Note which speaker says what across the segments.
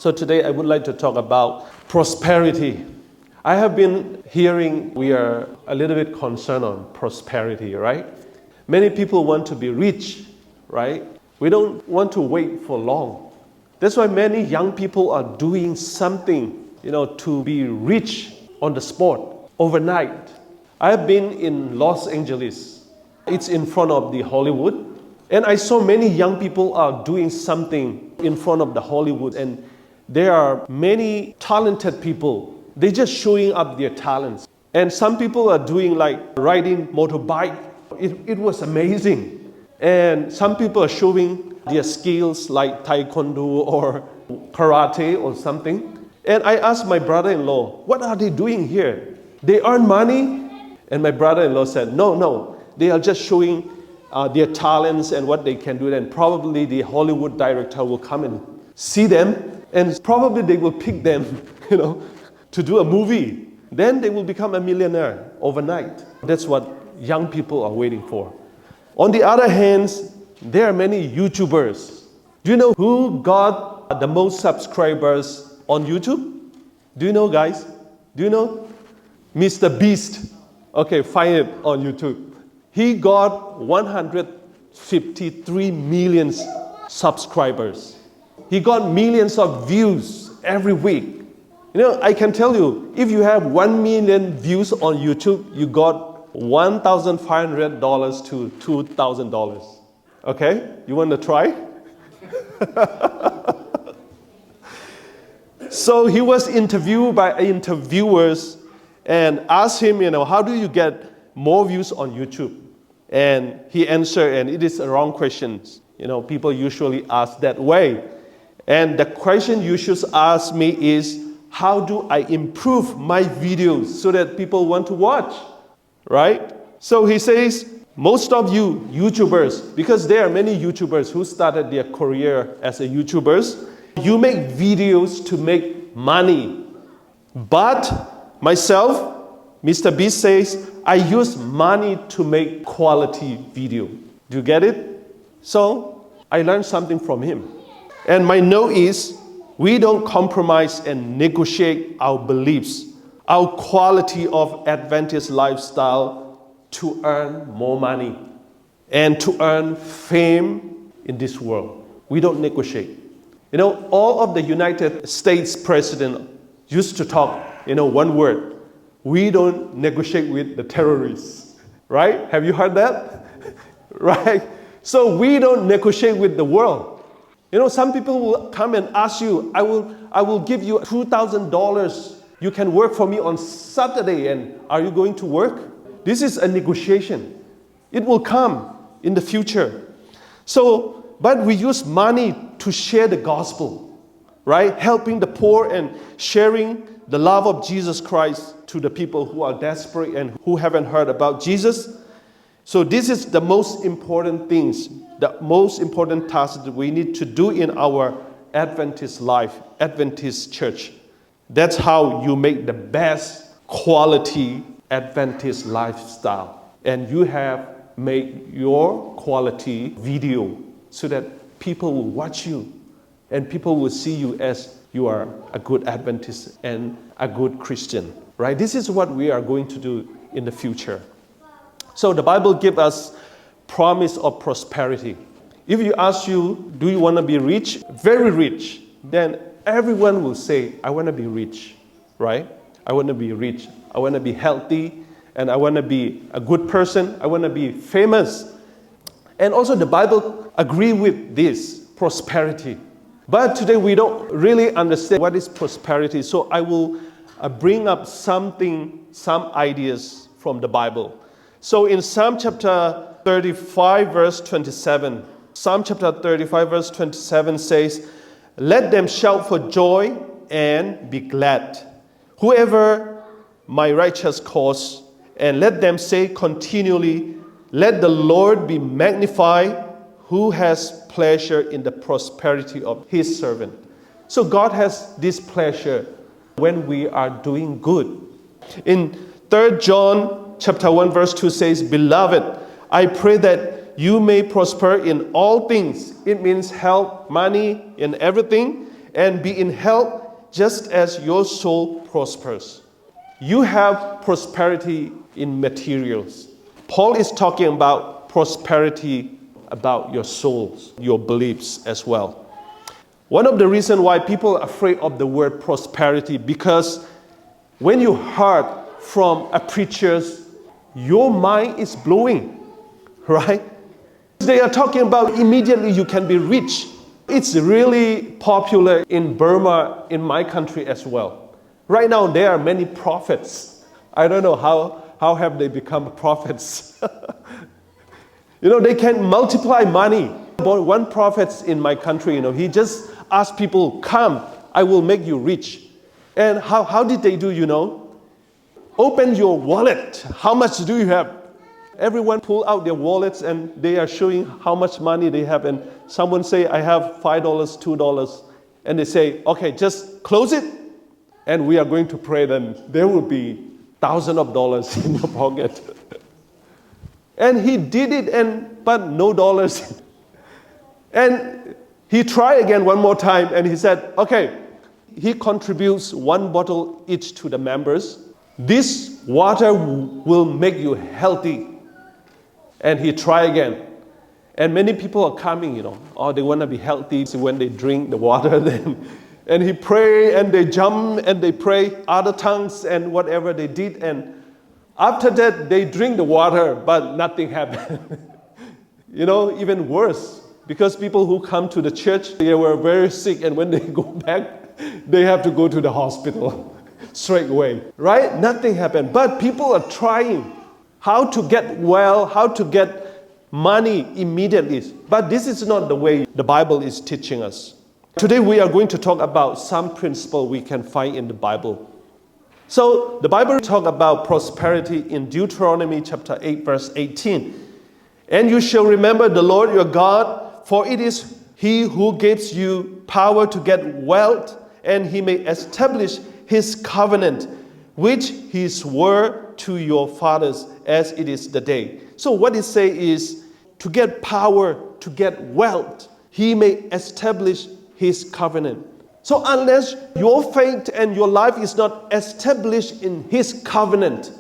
Speaker 1: So today I would like to talk about prosperity. I have been hearing we are a little bit concerned on prosperity, right? Many people want to be rich, right? We don't want to wait for long. That's why many young people are doing something, to be rich on the spot, overnight. I have been in Los Angeles. It's in front of the Hollywood. And I saw many young people are doing something in front of the Hollywood. And there are many talented people. They're just showing up their talents. And some people are doing like riding motorbike. It was amazing. And some people are showing their skills like taekwondo or karate or something. And I asked my brother-in-law, what are they doing here? They earn money? And my brother-in-law said, no, they are just showing their talents and what they can do. And probably the Hollywood director will come and see them. And probably they will pick them, to do a movie. Then they will become a millionaire overnight. That's what young people are waiting for. On the other hand, there are many YouTubers. Do you know who got the most subscribers on YouTube? Do you know, guys? Do you know? Mr. Beast. Okay, find it on YouTube. He got 153 million subscribers. He got millions of views every week. I can tell you, if you have 1 million views on YouTube, you got $1,500 to $2,000. Okay? You want to try? So he was interviewed by interviewers and asked him, how do you get more views on YouTube? And he answered, and it is a wrong question. People usually ask that way. And the question you should ask me is, how do I improve my videos so that people want to watch? Right? So he says, most of you YouTubers, because there are many YouTubers who started their career as a YouTubers, you make videos to make money. But myself, Mr. Beast says, I use money to make quality video. Do you get it? So I learned something from him. And my note is, we don't compromise and negotiate our beliefs, our quality of Adventist lifestyle to earn more money and to earn fame in this world. We don't negotiate. All of the United States president used to talk, one word. We don't negotiate with the terrorists. Right? Have you heard that? Right? So we don't negotiate with the world. Some people will come and ask you, I will give you $2,000. You can work for me on Saturday, and are you going to work? This is a negotiation. It will come in the future. But we use money to share the gospel, right? Helping the poor and sharing the love of Jesus Christ to the people who are desperate and who haven't heard about Jesus. So this is the most important things, the most important task that we need to do in our Adventist life, Adventist church. That's how you make the best quality Adventist lifestyle. And you have made your quality video so that people will watch you and people will see you as you are a good Adventist and a good Christian. Right? This is what we are going to do in the future. So the Bible gives us promise of prosperity. If you ask you, do you want to be rich? Very rich. Then everyone will say, I want to be rich. Right? I want to be rich. I want to be healthy. And I want to be a good person. I want to be famous. And also the Bible agrees with this, prosperity. But today we don't really understand what is prosperity. So I will bring up some ideas from the Bible. So in Psalm chapter 35 verse 27, Psalm chapter 35 verse 27 says, let them shout for joy and be glad, whoever my righteous cause, and let them say continually, let the Lord be magnified, who has pleasure in the prosperity of his servant. So God has this pleasure when we are doing good. In 3 John chapter 1 verse 2 says, beloved, I pray that you may prosper in all things. It means health, money, in everything, and be in health just as your soul prospers. You have prosperity in materials. Paul is talking about prosperity about your souls, your beliefs as well. One of the reasons why people are afraid of the word prosperity, because when you heard from a preacher, your mind is blowing, right? They are talking about immediately you can be rich. It's really popular in Burma, in my country as well. Right now there are many prophets. I don't know how have they become prophets. They can multiply money. One prophet in my country, he just asked people, come, I will make you rich. And how did they do, Open your wallet. How much do you have? Everyone pull out their wallets and they are showing how much money they have. And someone say, I have $5, $2. And they say, okay, just close it. And we are going to pray. Then there will be thousands of dollars in your pocket. And he did it, but no dollars. And he tried again one more time. And he said, okay, he contributes 1 bottle each to the members. This water will make you healthy. And he tried again. And many people are coming, they want to be healthy. So when they drink the water, then, and he pray and they jump and they pray other tongues and whatever they did. And after that, they drink the water, but nothing happened. Even worse. Because people who come to the church, they were very sick. And when they go back, they have to go to the hospital straight away. Right? Nothing happened. But people are trying. How to get well, how to get money immediately. But this is not the way the Bible is teaching us. Today we are going to talk about some principle we can find in the Bible. So the Bible talks about prosperity in Deuteronomy chapter 8 verse 18. And you shall remember the Lord your God, for it is He who gives you power to get wealth, and He may establish His covenant, which He swore to your fathers as it is the day. So what it says is, to get power, to get wealth, He may establish His covenant. So unless your faith and your life is not established in His covenant,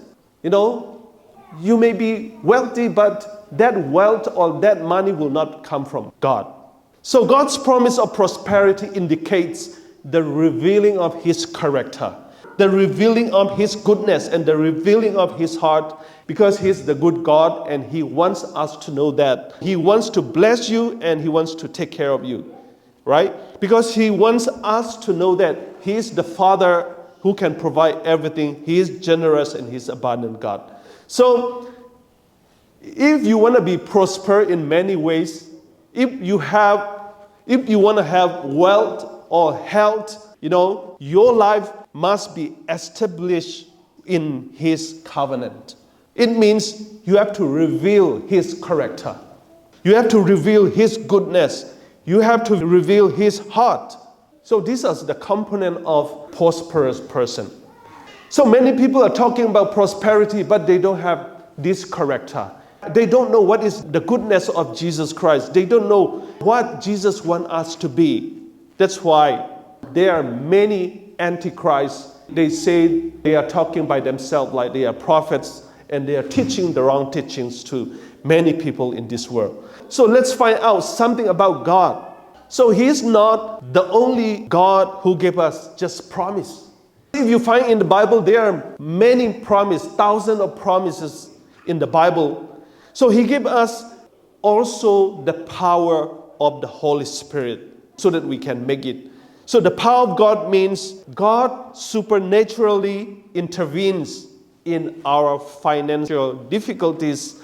Speaker 1: you may be wealthy, but that wealth or that money will not come from God. So God's promise of prosperity indicates the revealing of His character, the revealing of His goodness and the revealing of His heart, because He's the good God and He wants us to know that. He wants to bless you and He wants to take care of you, right? Because He wants us to know that He is the Father who can provide everything. He is generous and He's abundant God. So if you want to be prosper in many ways, if you want to have wealth or health, your life must be established in His covenant. It means you have to reveal His character. You have to reveal His goodness. You have to reveal His heart. So these are the component of prosperous person. So many people are talking about prosperity, but they don't have this character. They don't know what is the goodness of Jesus Christ. They don't know what Jesus wants us to be. That's why there are many antichrists. They say they are talking by themselves like they are prophets, and they are teaching the wrong teachings to many people in this world. So let's find out something about God. So He is not the only God who gave us just promise. If you find in the Bible, there are many promises, thousands of promises in the Bible. So He gave us also the power of the Holy Spirit so that we can make it. So the power of God means God supernaturally intervenes in our financial difficulties,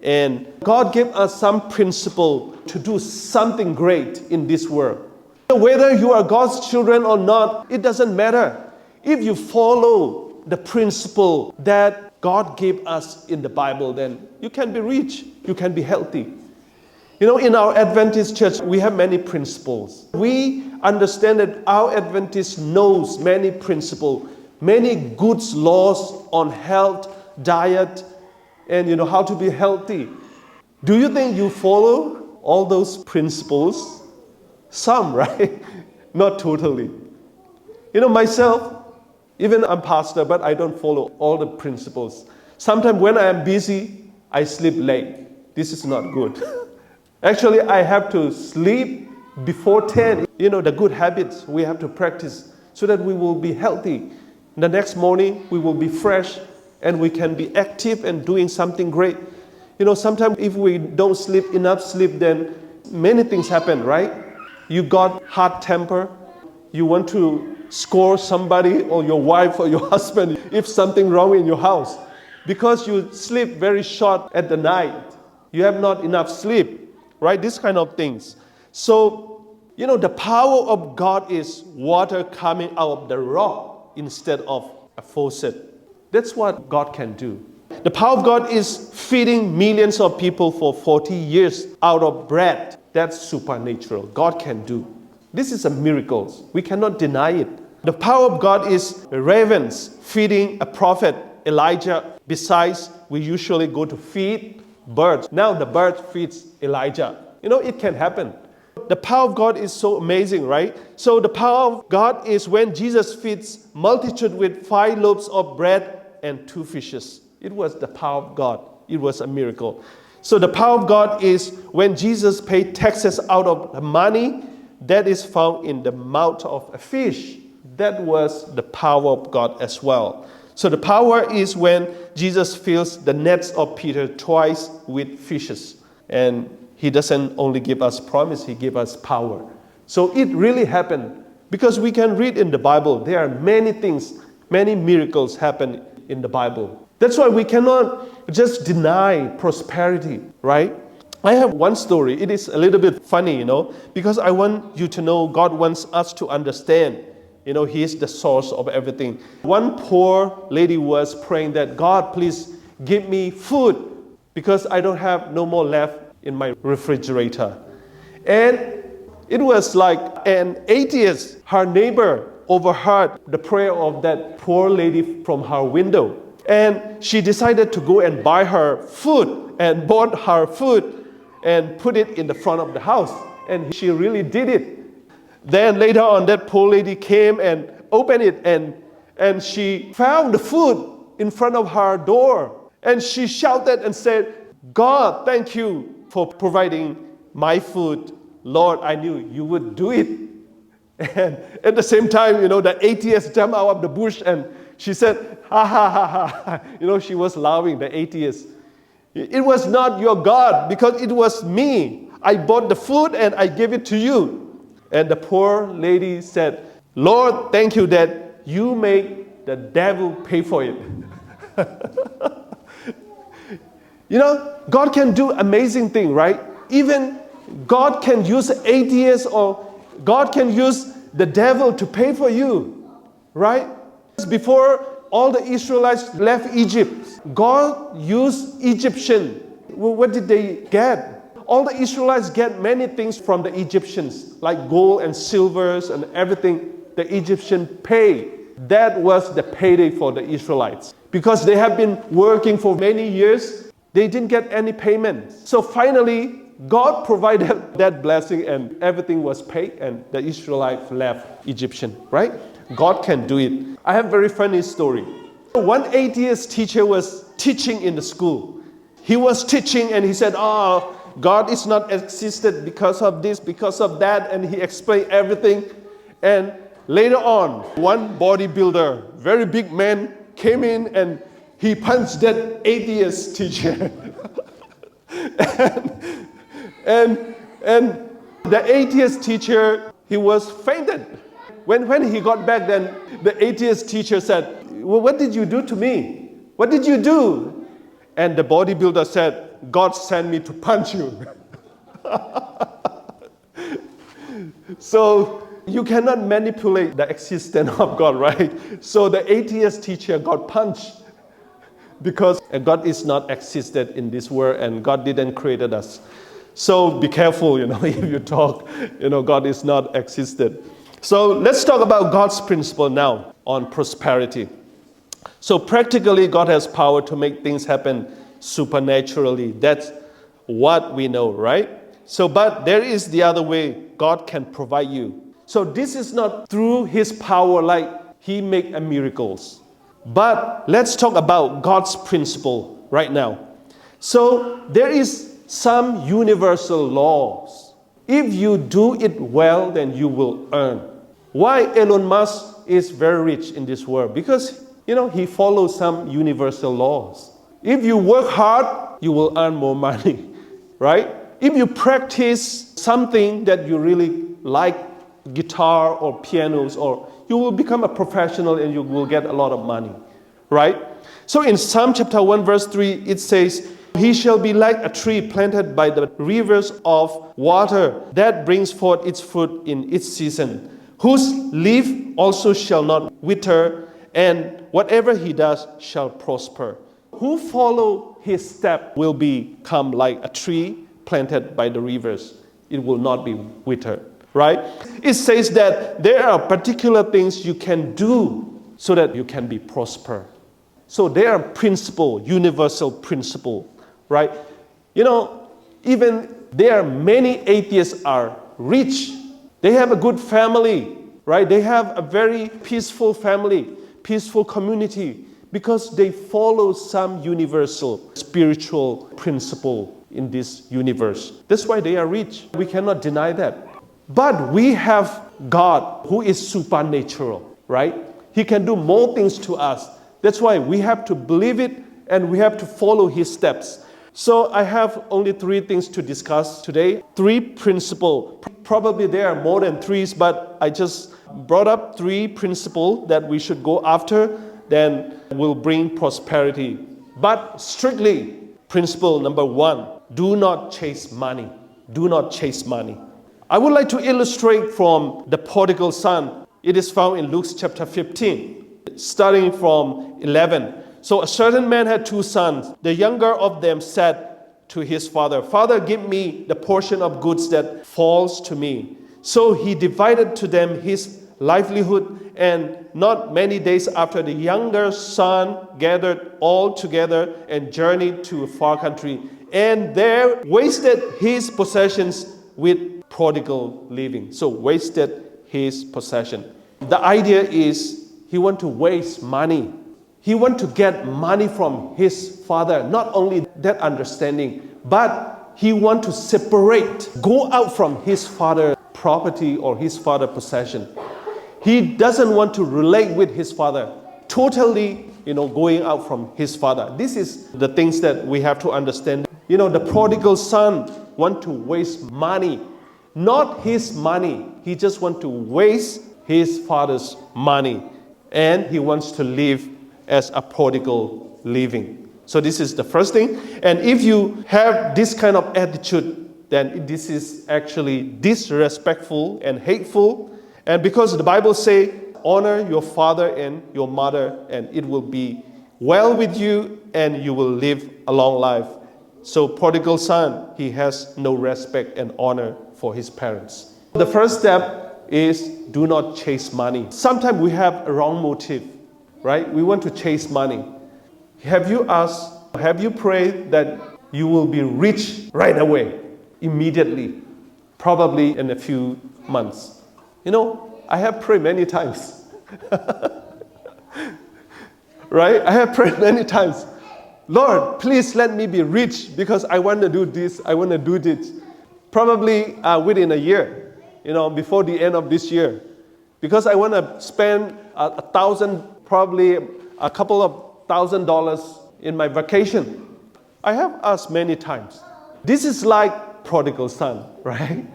Speaker 1: and God gave us some principle to do something great in this world. Whether you are God's children or not, it doesn't matter. If you follow the principle that God gave us in the Bible, then you can be rich, you can be healthy. In our Adventist church, we have many principles. We understand that our Adventist knows many principles, many good laws on health, diet, and how to be healthy. Do you think you follow all those principles? Some, right? Not totally. Myself, even I'm pastor, but I don't follow all the principles. Sometimes when I am busy, I sleep late. This is not good. Actually, I have to sleep before 10. The good habits we have to practice so that we will be healthy. The next morning, we will be fresh and we can be active and doing something great. Sometimes if we don't sleep enough sleep, then many things happen, right? You got hot temper. You want to score somebody or your wife or your husband if something wrong in your house. Because you sleep very short at the night. You have not enough sleep, right? These kind of things. So, the power of God is water coming out of the rock instead of a faucet. That's what God can do. The power of God is feeding millions of people for 40 years out of bread. That's supernatural. God can do. This is a miracle. We cannot deny it. The power of God is ravens feeding a prophet, Elijah. Besides, we usually go to feed birds. Now the bird feeds Elijah. It can happen. The power of God is so amazing, right? So the power of God is when Jesus feeds multitude with 5 loaves of bread and 2 fishes. It was the power of God. It was a miracle. So the power of God is when Jesus paid taxes out of the money that is found in the mouth of a fish. That was the power of God as well. So the power is when Jesus fills the nets of Peter twice with fishes. And he doesn't only give us promise, he gives us power. So it really happened. Because we can read in the Bible, there are many things, many miracles happen in the Bible. That's why we cannot just deny prosperity, right? I have one story. It is a little bit funny, because I want you to know God wants us to understand, He is the source of everything. One poor lady was praying that, God, please give me food because I don't have no more left in my refrigerator. And it was like an atheist, her neighbor, overheard the prayer of that poor lady from her window. And she decided to go and buy her food and bought her food and put it in the front of the house. And she really did it. Then later on, that poor lady came and opened it and she found the food in front of her door. And she shouted and said, God, thank you for providing my food. Lord, I knew you would do it. And at the same time, the atheist jumped out of the bush and she said, ha ha ha ha. She was laughing, the atheist. It was not your God because it was me. I bought the food and I gave it to you. And the poor lady said, Lord, thank you that you make the devil pay for it. God can do amazing things, right? Even God can use atheists or God can use the devil to pay for you, right? Before all the Israelites left Egypt, God used Egyptian. What did they get? All the Israelites get many things from the Egyptians, like gold and silvers and everything the Egyptian pay. That was the payday for the Israelites. Because they have been working for many years, they didn't get any payment. So finally, God provided that blessing and everything was paid and the Israelites left Egyptian, right? God can do it. I have a very funny story. One atheist teacher was teaching in the school. He was teaching and he said, God is not existed because of this, because of that. And he explained everything. And later on, one bodybuilder, very big man, came in and he punched that atheist teacher. and the atheist teacher, he was fainted. When he got back, then the atheist teacher said, well, what did you do to me? What did you do? And the bodybuilder said, God sent me to punch you. So you cannot manipulate the existence of God, right? So the atheist teacher got punched because God is not existed in this world and God didn't create us. So be careful, if you talk, God is not existed. So let's talk about God's principle now on prosperity. So practically, God has power to make things happen supernaturally. That's what we know, right? So, but there is the other way. God can provide you. So this is not through his power like he make miracles. But let's talk about God's principle right now. So there is some universal laws. If you do it well, then you will earn. Why Elon Musk is very rich in this world? Because, he follows some universal laws. If you work hard, you will earn more money, right? If you practice something that you really like, guitar or pianos, or you will become a professional and you will get a lot of money, right? So in Psalm chapter 1 verse 3, it says, he shall be like a tree planted by the rivers of water that brings forth its fruit in its season, whose leaf also shall not wither, and whatever he does shall prosper. Who follow his step will become like a tree planted by the rivers. It will not be withered, right? It says that there are particular things you can do so that you can be prosper. So there are principle, universal principle, right? Even there are many atheists are rich. They have a good family, right? They have a very peaceful family, peaceful community, because they follow some universal spiritual principle in this universe. That's why they are rich. We cannot deny that. But we have God who is supernatural, right? He can do more things to us. That's why we have to believe it and we have to follow his steps. So I have only 3 things to discuss today. 3 principles. Probably there are more than 3, but I just brought up 3 principles that we should go after, then will bring prosperity. But strictly, principle number 1, do not chase money. Do not chase money. I would like to illustrate from the prodigal son. It is found in Luke chapter 15, starting from 11. So a certain man had 2 sons. The younger of them said to his father, Father, give me the portion of goods that falls to me. So he divided to them his livelihood, and not many days after, the younger son gathered all together and journeyed to a far country, and there wasted his possessions with prodigal living. So wasted his possession. The idea is he want to waste money. He want to get money from his father. Not only that understanding, but he want to separate, go out from his father's property or his father's possession. He doesn't want to relate with his father. Totally, going out from his father. This is the things that we have to understand. The prodigal son want to waste money. Not his money. He just want to waste his father's money. And he wants to live as a prodigal living. So this is the first thing. And if you have this kind of attitude, then this is actually disrespectful and hateful. And because the Bible says, honor your father and your mother, and it will be well with you, and you will live a long life. So prodigal son, he has no respect and honor for his parents. The first step is do not chase money. Sometimes we have a wrong motive, right? We want to chase money. Have you prayed that you will be rich right away, immediately, probably in a few months? I have prayed many times. Right? I have prayed many times. Lord, please let me be rich because I want to do this, I want to do this. Probably within a year, before the end of this year. Because I want to spend probably a couple of $1,000 in my vacation. I have asked many times. This is like prodigal son, right?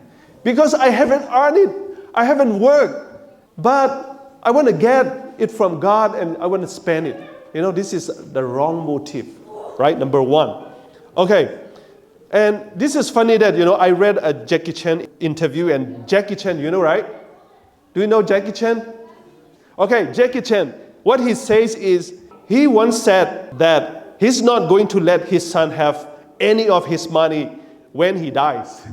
Speaker 1: Because I haven't earned it. I haven't worked. But I want to get it from God and I want to spend it. This is the wrong motive, right? Number 1. Okay. And this is funny that, I read a Jackie Chan interview, and Jackie Chan, right? Do you know Jackie Chan? Okay, Jackie Chan, what he says is, he once said that he's not going to let his son have any of his money when he dies.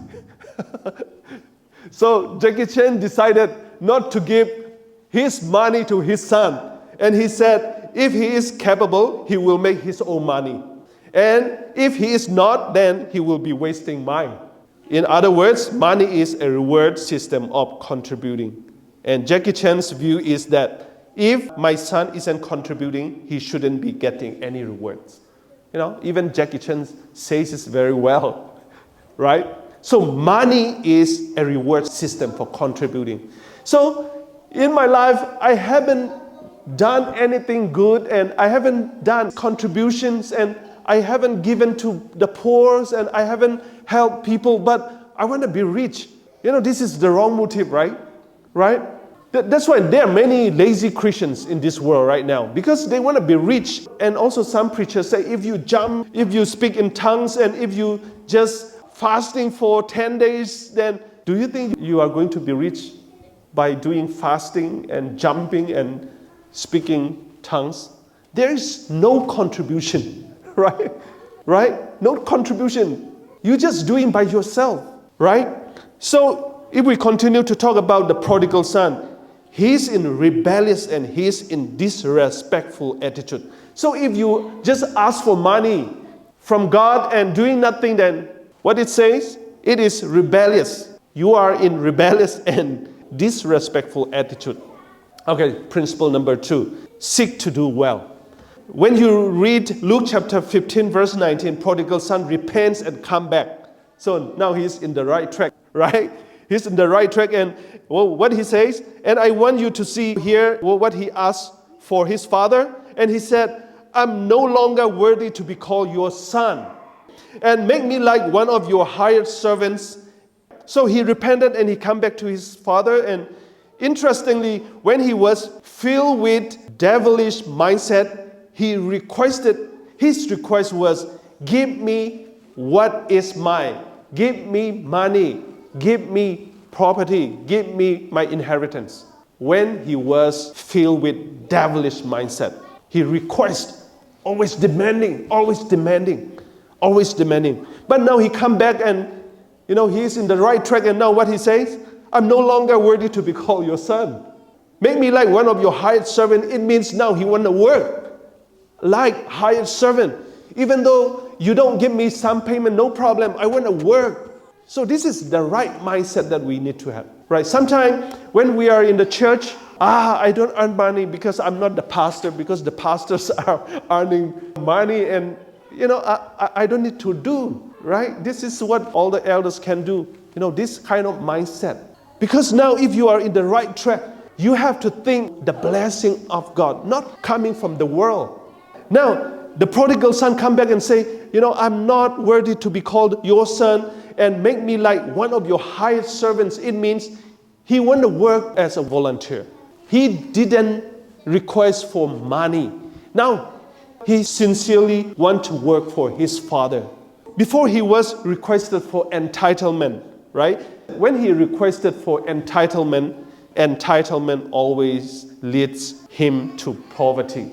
Speaker 1: So Jackie Chan decided not to give his money to his son. And he said, if he is capable, he will make his own money. And if he is not, then he will be wasting mine. In other words, money is a reward system of contributing. And Jackie Chan's view is that if my son isn't contributing, he shouldn't be getting any rewards. Even Jackie Chan says it very well, right? So money is a reward system for contributing. So in my life, I haven't done anything good, and I haven't done contributions, and I haven't given to the poor, and I haven't helped people, but I want to be rich. This is the wrong motive, right? Right? That's why there are many lazy Christians in this world right now, because they want to be rich. And also some preachers say, if you jump, if you speak in tongues, and if you just fasting for 10 days, then do you think you are going to be rich by doing fasting and jumping and speaking tongues? There is no contribution, right? Right? No contribution. You're just doing by yourself, right? So if we continue to talk about the prodigal son, he's in rebellious and he's in disrespectful attitude. So if you just ask for money from God and doing nothing, then what it says, it is rebellious. You are in rebellious and disrespectful attitude. Okay, principle number 2, seek to do well. When you read Luke chapter 15, verse 19, prodigal son repents and come back. So now he's in the right track, right? He's in the right track, and what he says, and I want you to see here what he asked for his father. And he said, I'm no longer worthy to be called your son, and make me like one of your hired servants. So he repented and he came back to his father. And interestingly, when he was filled with devilish mindset, his request was, give me what is mine. Give me money. Give me property. Give me my inheritance. When he was filled with devilish mindset, he requests, always demanding. But now he come back and, he's in the right track. And now what he says, I'm no longer worthy to be called your son. Make me like one of your hired servants. It means now he want to work like hired servant. Even though you don't give me some payment, no problem. I want to work. So this is the right mindset that we need to have, right? Sometimes when we are in the church, I don't earn money because I'm not the pastor, because the pastors are earning money, and I don't need to do, right? This is what all the elders can do, this kind of mindset. Because now if you are in the right track, you have to think the blessing of God, not coming from the world. Now, the prodigal son come back and say, I'm not worthy to be called your son, and make me like one of your hired servants. It means he wanted to work as a volunteer. He didn't request for money. Now, he sincerely want to work for his father. Before he was requested for entitlement, right? When he requested for entitlement always leads him to poverty.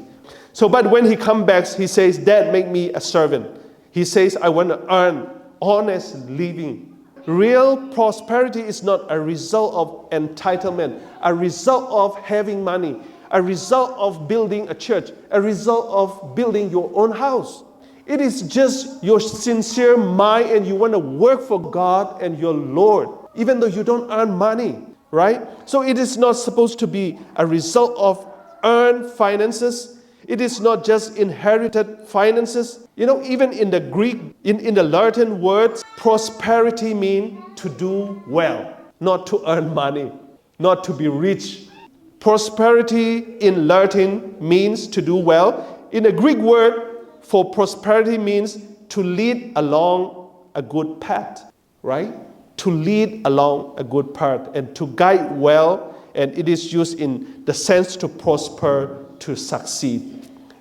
Speaker 1: So, but when he comes back, he says, Dad, make me a servant. He says, I want to earn honest living. Real prosperity is not a result of entitlement, a result of having money, a result of building a church, a result of building your own house. It is just your sincere mind, and you want to work for God and your Lord, even though you don't earn money, right? So it is not supposed to be a result of earned finances. It is not just inherited finances. Even in the Greek, in the Latin words, prosperity means to do well, not to earn money, not to be rich. Prosperity in Latin means to do well. In the Greek word for prosperity means to lead along a good path, right? To lead along a good path and to guide well. And it is used in the sense to prosper, to succeed,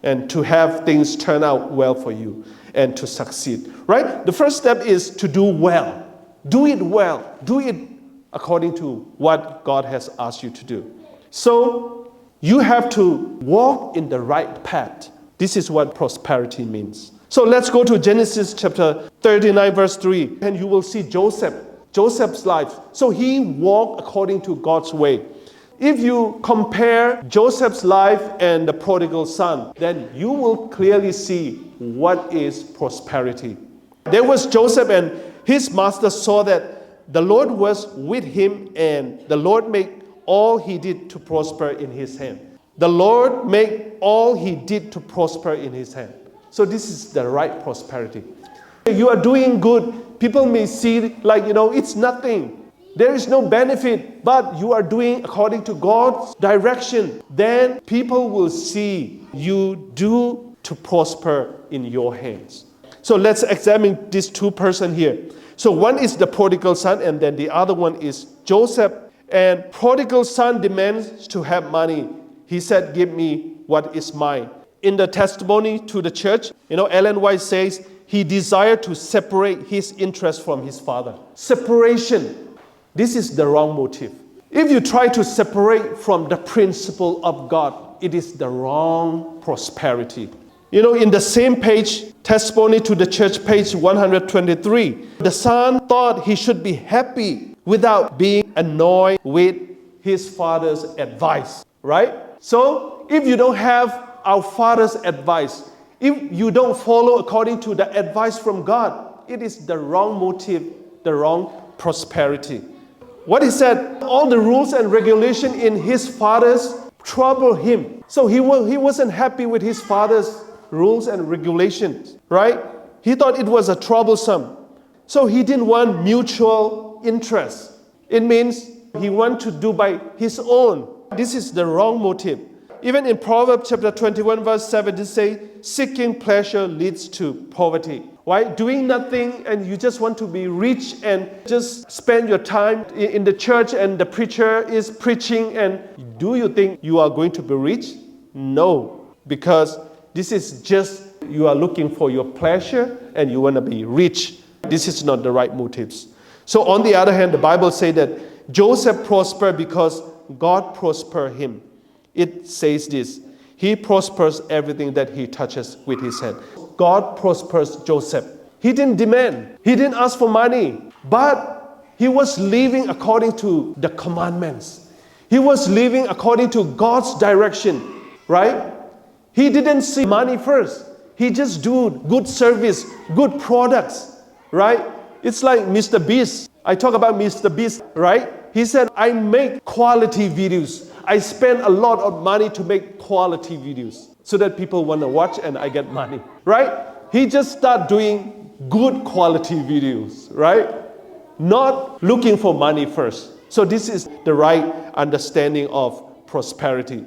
Speaker 1: and to have things turn out well for you and to succeed, right? The first step is to do well. Do it well. Do it according to what God has asked you to do. So you have to walk in the right path. This is what prosperity means. So let's go to Genesis chapter 39, verse 3, and you will see Joseph's life. So he walked according to God's way. If you compare Joseph's life and the prodigal son, then you will clearly see what is prosperity. There was Joseph, and his master saw that the Lord was with him, and the Lord made all he did to prosper in his hand. The Lord made all he did to prosper in his hand. So this is the right prosperity. You are doing good. People may see like, it's nothing. There is no benefit, but you are doing according to God's direction. Then people will see you do to prosper in your hands. So let's examine these two persons here. So one is the prodigal son, and then the other one is Joseph. And prodigal son demands to have money. He said, give me what is mine. In the testimony to the church, Ellen White says, he desired to separate his interest from his father. Separation. This is the wrong motive. If you try to separate from the principle of God, it is the wrong prosperity. In the same page, testimony to the church, page 123, the son thought he should be happy without being annoyed with his father's advice, right? So if you don't have our father's advice, if you don't follow according to the advice from God, it is the wrong motive, the wrong prosperity. What he said, all the rules and regulation in his father's troubled him. So he wasn't happy with his father's rules and regulations, right? He thought it was a troublesome. So he didn't want mutual interest. It means he wanted to do by his own. This is the wrong motive. Even in Proverbs chapter 21 verse 7, it says, seeking pleasure leads to poverty. Why? Doing nothing and you just want to be rich and just spend your time in the church and the preacher is preaching, and do you think you are going to be rich? No, because this is just you are looking for your pleasure and you want to be rich. This is not the right motives. So on the other hand, the Bible says that Joseph prospered because God prospered him. It says this, he prospers everything that he touches with his hand. God prospers Joseph. He didn't demand. He didn't ask for money. But he was living according to the commandments. He was living according to God's direction, right? He didn't see money first. He just do good service, good products, right? It's like Mr. Beast. I talk about Mr. Beast, right? He said, I make quality videos. I spend a lot of money to make quality videos so that people want to watch and I get money, right? He just started doing good quality videos, right? Not looking for money first. So this is the right understanding of prosperity.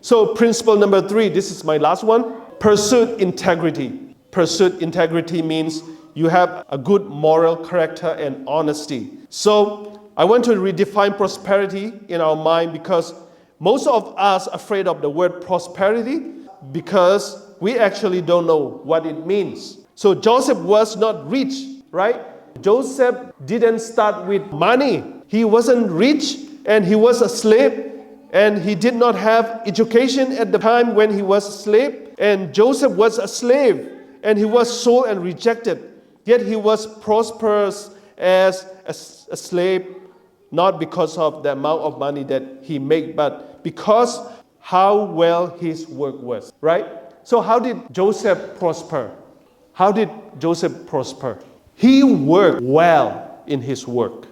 Speaker 1: So principle number 3, this is my last one. Pursue integrity. Pursue integrity means you have a good moral character and honesty. So I want to redefine prosperity in our mind, because most of us are afraid of the word prosperity because we actually don't know what it means. So Joseph was not rich, right? Joseph didn't start with money. He wasn't rich and he was a slave, and he did not have education at the time when he was a slave. And Joseph was a slave and he was sold and rejected. Yet he was prosperous as a slave, not because of the amount of money that he made, but because how well his work was, right? So how did Joseph prosper? How did Joseph prosper? He worked well in his work.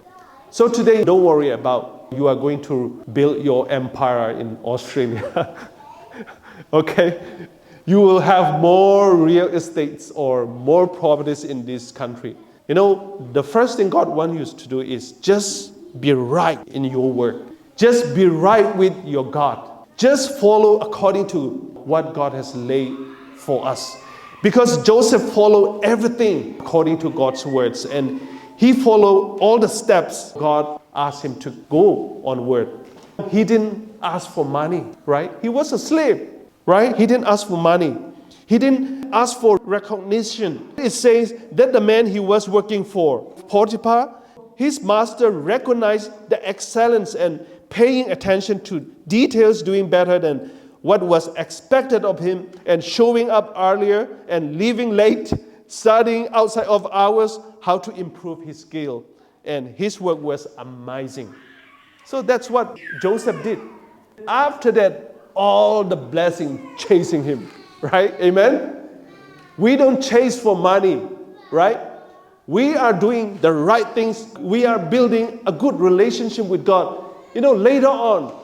Speaker 1: So today, don't worry about you are going to build your empire in Australia. Okay? You will have more real estates or more properties in this country. The first thing God wants you to do is just be right in your work. Just be right with your God. Just follow according to what God has laid for us. Because Joseph followed everything according to God's words, and he followed all the steps God asked him to go onward. He didn't ask for money, right? He was a slave, right? He didn't ask for money. He didn't ask for recognition. It says that the man he was working for, Potiphar, his master recognized the excellence and paying attention to details, doing better than what was expected of him, and showing up earlier and leaving late, studying outside of hours how to improve his skill. And his work was amazing. So that's what Joseph did. After that, all the blessing chasing him, right? Amen? We don't chase for money, right? We are doing the right things. We are building a good relationship with God. Later on,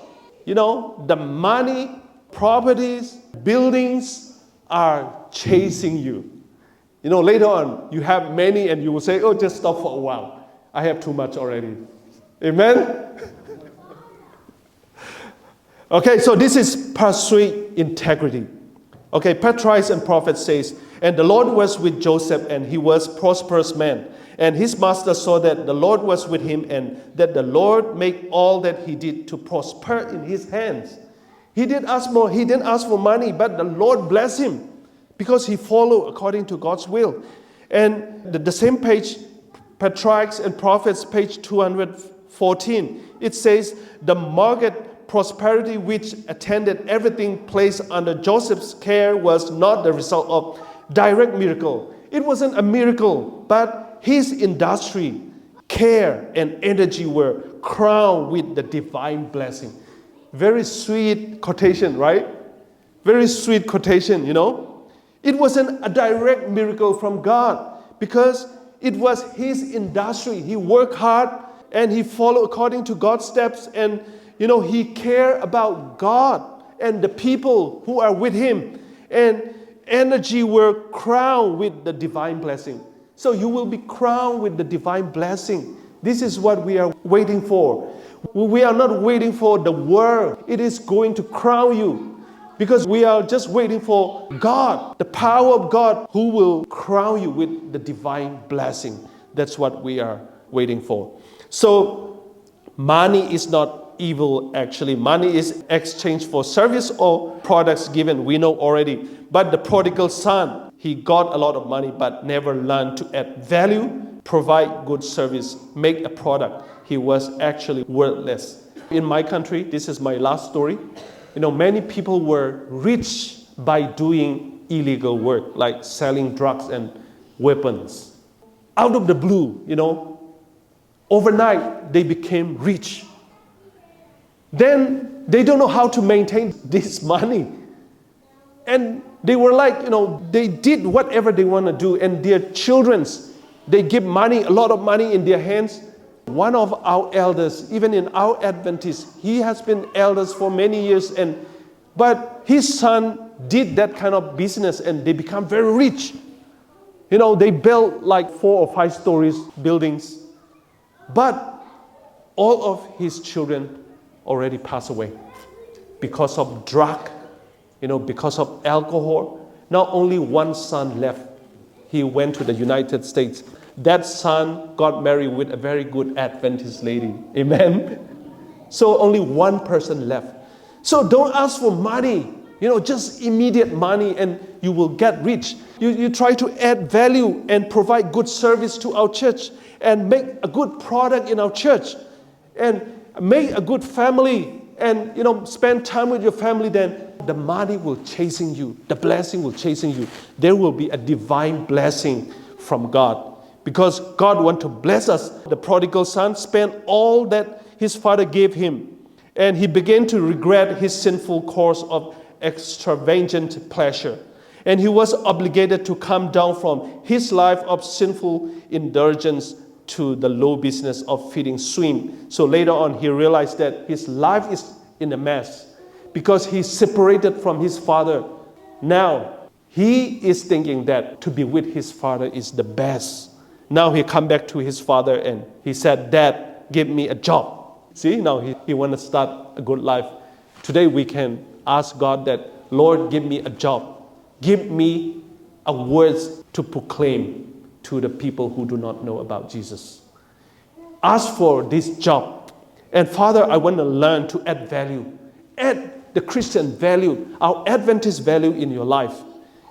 Speaker 1: the money, properties, buildings are chasing you. Later on, you have many and you will say, oh, just stop for a while. I have too much already. Amen? Okay, so this is pursuing integrity. Okay, Patriarchs and Prophets says, and the Lord was with Joseph, and he was a prosperous man. And his master saw that the Lord was with him, and that the Lord made all that he did to prosper in his hands. He didn't ask for money, but the Lord blessed him because he followed according to God's will. And the same page, Patriarchs and Prophets, page 214, it says, the market prosperity which attended everything placed under Joseph's care was not the result of direct miracle. It wasn't a miracle, but his industry, care, and energy were crowned with the divine blessing. Very sweet quotation, right? Very sweet quotation, It wasn't a direct miracle from God because it was his industry. He worked hard and he followed according to God's steps, and he cared about God and the people who are with him, and energy were crowned with the divine blessing. So you will be crowned with the divine blessing. This is what we are waiting for. We are not waiting for the world. It is going to crown you because we are just waiting for God, the power of God, who will crown you with the divine blessing. That's what we are waiting for. So money is not evil, actually. Money is exchanged for service or products given. We know already. But the prodigal son, he got a lot of money but never learned to add value, provide good service, make a product. He was actually worthless. In my country, this is my last story. Many people were rich by doing illegal work, like selling drugs and weapons. Out of the blue, overnight they became rich. Then they don't know how to maintain this money. And they were like, they did whatever they want to do. And their children's, they give money, a lot of money in their hands. One of our elders, even in our Adventist, he has been elders for many years. But his son did that kind of business and they become very rich. They built like 4 or 5 stories buildings. But all of his children already passed away because of drug, because of alcohol. Now only one son left. He went to the United States. That son got married with a very good Adventist lady. Amen? So only one person left. So don't ask for money, just immediate money and you will get rich. You try to add value and provide good service to our church and make a good product in our church and make a good family and spend time with your family, then the money will chasing you. The blessing will chasing you. There will be a divine blessing from God because God wants to bless us. The prodigal son spent all that his father gave him and he began to regret his sinful course of extravagant pleasure. And he was obligated to come down from his life of sinful indulgence to the low business of feeding swine. So later on, he realized that his life is in a mess because he's separated from his father. Now, he is thinking that to be with his father is the best. Now he come back to his father and he said, Dad, give me a job. See, now he want to start a good life. Today we can ask God that, Lord, give me a job. Give me a words to proclaim to the people who do not know about Jesus. Ask for this job. And Father, I want to learn to add value. Add the Christian value, our Adventist value in your life.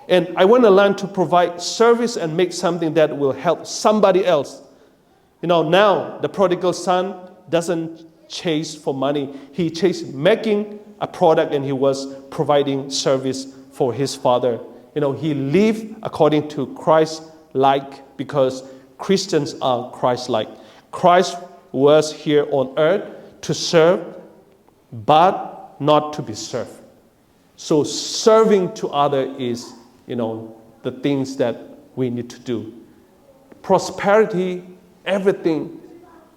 Speaker 1: And I want to learn to provide service and make something that will help somebody else. Now the prodigal son doesn't chase for money. He chased making a product and he was providing service for his father. He lived according to Christ-like because Christians are Christ-like. Christ was here on earth to serve, but not to be served. So serving to others is, the things that we need to do. Prosperity, everything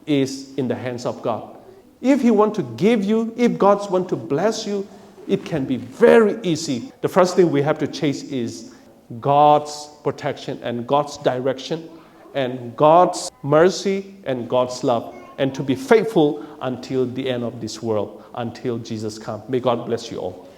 Speaker 1: is in the hands of God. If He want to give you, if God want to bless you, it can be very easy. The first thing we have to chase is God's protection and God's direction and God's mercy and God's love, and to be faithful until the end of this world, until Jesus comes. May God bless you all.